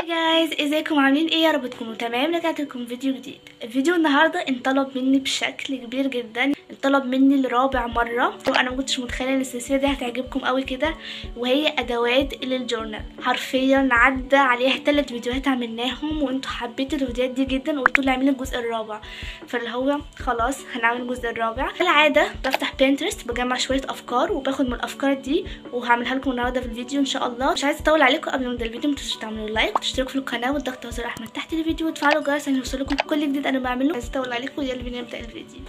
هاي جايز، ازيكم عاملين ايه؟ يا رب تكونوا تمام. رجعت لكم فيديو جديد. الفيديو النهارده انطلب مني بشكل كبير جدا، انطلب مني لرابع مره، وانا ما كنتش متخيله ان السلسله دي هتعجبكم قوي كده. وهي ادوات للجورنال. حرفيا عدى عليها 3 فيديوهات عملناهم وانتوا حبيتوا الفيديوهات دي جدا وقلتوا لي اعملي الجزء الرابع، فاللي هو خلاص هنعمل الجزء الرابع. العاده بفتح بينترست بجمع شويه افكار وباخد من الافكار دي وهعملها لكم النهارده في الفيديو ان شاء الله. مش عايزه اطول عليكم، قبل ما نبدا الفيديو ما تنسوش تعملوا لايك وتشتركوا في القناه وتضغطوا على زر احمر تحت الفيديو وتفعلوا الجرس عشان يوصلكم كل جديد انا بعمله. عايزه اطول عليكم، يلا بينا نبدا الفيديو.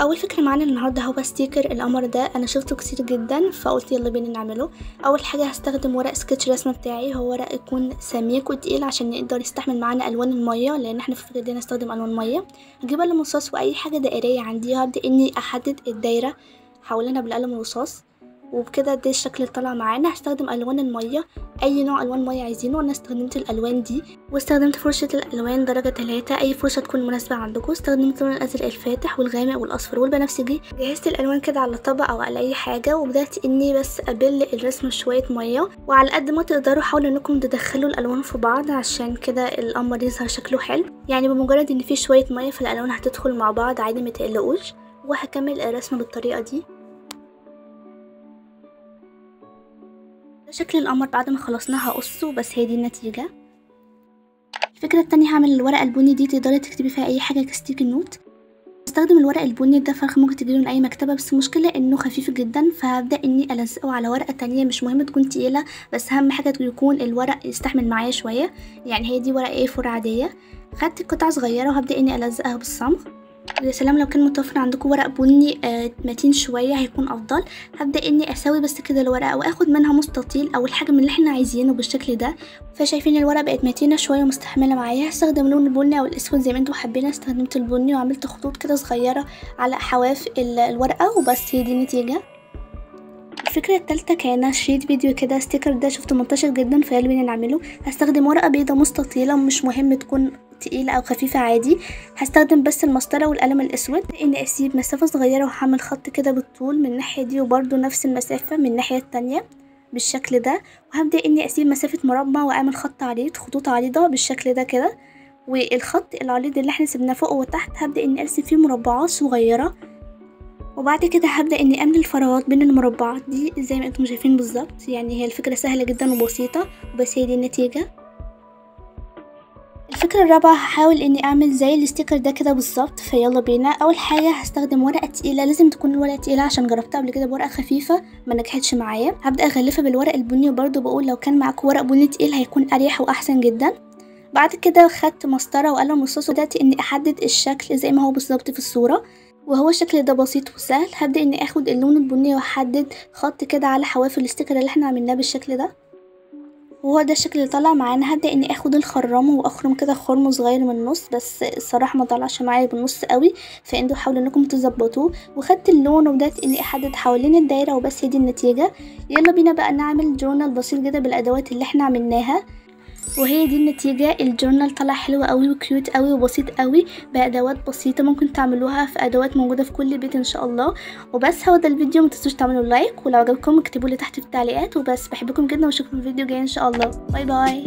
اول فكره معانا النهارده هو ستيكر القمر ده. انا شفته كتير جدا فقلت يلا بينا نعمله. اول حاجه هستخدم ورق سكتش رسمه بتاعي، هو ورق يكون سميك وتقيل عشان يقدر يستحمل معانا الوان الميه، لان احنا في الفيديو دي هنستخدم الوان ميه. هجيب قلم رصاص واي حاجه دائريه عندي، وهبدا اني احدد الدايره حوالينها بالقلم الرصاص، وبكده ده الشكل اللي طلع معانا. هستخدم الوان الميه، اي نوع الوان ميه عايزينه. انا استخدمت الالوان دي واستخدمت فرشه الالوان درجه 3، اي فرشه تكون مناسبه عندكم. استخدمت اللون الازرق الفاتح والغامق والاصفر والبنفسجي. جهزت الالوان كده على طبق او على اي حاجه، وبدات اني بس ابل الرسم شويه ميه، وعلى قد ما تقدروا حاولوا انكم تدخلوا الالوان في بعض عشان كده القمر يظهر شكله حلو. يعني بمجرد ان في شويه ميه فالالوان هتدخل مع بعض عادي، ما تقلقوش. وهكمل الرسم بالطريقه دي. ده شكل القمر بعد ما خلصناه هقصه، بس هي دي النتيجة. الفكرة التانية هعمل الورقة البني دي، تقدري تكتبي فيها اي حاجة كستيكي نوت. استخدم الورق البني ده فرخ ممكن تجيبه من اي مكتبة، بس المشكلة انه خفيف جدا، فهبدأ اني الزقه على ورقة تانية. مش مهم تكون تقيلة، بس اهم حاجة يكون الورق يستحمل معايا شوية. يعني هي دي ورقة A4 عادية. خدت قطعة صغيرة وهبدأ اني الزقها بالصمغ. ويا سلام لو كان متوفر عندكم ورق بني متين شويه هيكون افضل. هبدا اني اسوي بس كده الورقه واخد منها مستطيل او الحجم اللي احنا عايزينه بالشكل ده. فشايفين الورقه بقت متينه شويه ومستحمله معايا. هستخدم لون البني او الاسود زي ما انتم حابين. استخدمت البني وعملت خطوط كده صغيره على حواف الورقه، وبس هي دي النتيجه. الفكرة التالتة كان شريط فيديو كده. ستيكر ده شفته منتشر جدا فيلا بينا نعمله. هستخدم ورقة بيضة مستطيلة، مش مهم تكون تقيلة او خفيفة عادي. هستخدم بس المسطرة والقلم الاسود. اني اسيب مسافة صغيرة وهعمل خط كده بالطول من الناحية دي، وبرده نفس المسافة من الناحية التانية بالشكل ده. وهبدأ اني اسيب مسافة مربع واعمل خط عريض، خطوط عريضة بالشكل ده كده. والخط العريض اللي احنا سيبناه فوق وتحت هبدأ اني ارسم فيه مربعات صغيرة، وبعد كده هبدأ اني املي الفراغات بين المربعات دي زي ما انتم شايفين بالظبط. يعني هي الفكرة سهلة جدا وبسيطة، وبس هي دي النتيجة. الفكرة الرابعة هحاول اني اعمل زي الستيكر ده كده بالظبط، فيلا بينا. اول حاجة هستخدم ورقة تقيلة، لازم تكون الورقة تقيلة عشان جربتها قبل كده بورقة خفيفة ما نجحتش معايا. هبدأ اغلفها بالورق البني، وبرده بقول لو كان معاكم ورق بني تقيل هيكون اريح واحسن جدا. بعد كده خدت مسطرة وقلم رصاص وبدأت اني احدد الشكل زي ما هو بالظبط في الصورة، وهو الشكل ده بسيط وسهل. هبدأ اني اخد اللون البني واحدد خط كده على حواف الستيكر اللي احنا عملناه بالشكل ده، وهو ده الشكل اللي طلع معانا. هبدأ اني اخد الخرام واخرم كده خرم صغير من النص، بس الصراحه ما طلعش معايا بالنص قوي، فانتوا حاولوا انكم تظبطوه. وخدت اللون وبدأت اني احدد حوالين الدايره، وبس هي دي النتيجه. يلا بينا بقى نعمل جورنال بسيط كده بالادوات اللي احنا عملناها، وهي دي النتيجة. الجورنال طلع حلو قوي وكيوت قوي وبسيط قوي بأدوات بسيطة ممكن تعملوها في أدوات موجودة في كل بيت إن شاء الله. وبس هو ده الفيديو، متنسوش تعملوا لايك، ولو عجبكم اكتبوا لي تحت في التعليقات. وبس بحبكم جدا واشوفكم في الفيديو جاي إن شاء الله. باي باي.